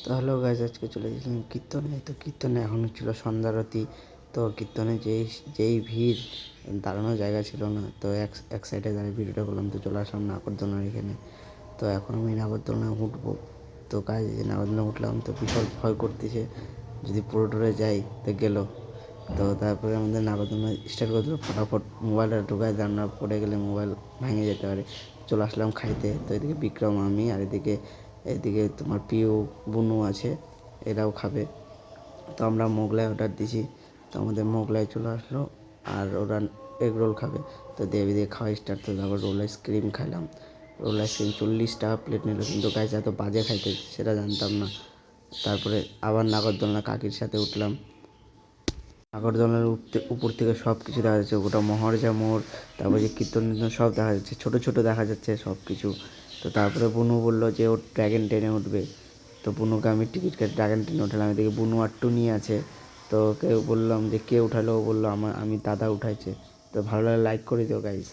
তো hello guys, আজকে চলে গেছিলাম কীর্তনে। তো কীর্তনে এখন ছিল সন্ধ্যারতি। তো কীর্তনে যেই ভিড়, দাঁড়ানোর জায়গা ছিল না। তো এক সাইডে দাঁড়িয়ে ভিডিওটা করলাম। তো চলে আসলাম নাগরদোলনার এখানে। তো এখন আমি নাগরদোলনায় উঠবো। তো গাইজ নাগরদোলনায় উঠলাম, তো বিশাল ভয় করতেছে যদি পুরো টুরে যাই তো গেল। তো তারপরে আমাদের নাগরদোলনা স্টার্ট করে দিল। ফটাফট মোবাইলটা ঢুকায় রান্না পড়ে গেলে মোবাইল ভেঙে যেতে পারে। চলে আসলাম খাইতে। তো এদিকে বিক্রম, আমি, আর এদিকে তোমার পিউ, বুনু আছে, এরাও খাবে। তো আমরা মোগলাই অর্ডার দিয়েছি। তো আমাদের মোগলাই চলে আসলো, আর ওরা এগ রোল খাবে। তো দিয়ে খাওয়া স্টার্ট। তো তারপর রোল আইসক্রিম খাইলাম। রোল আইসক্রিম 40 টাকা প্লেট নিল, কিন্তু গাইজ এত বাজে খাইতে সেটা জানতাম না। তারপরে আবার নাগরদোলনা কাকির সাথে উঠলাম। নাগরদোলনার উপর থেকে সব কিছু দেখা যাচ্ছে, গোটা মহারাজা মোড়, তারপরে যে কীর্তন সব দেখা যাচ্ছে, ছোটো ছোটো দেখা যাচ্ছে সব কিছু। তো তারপরে বুনু বললো যে ও ড্র্যাগন ট্রেনে উঠবে। তো বুনুকে আমি টিকিট কেটে ড্র্যাগন ট্রেনে উঠালাম। এদিকে বুনু আর টুনি আছে। তো ওকে বললাম যে কে উঠালো, ও বললো আমি দাদা উঠাইছে। তো ভালো লাগলে লাইক করে দিও গাইজ।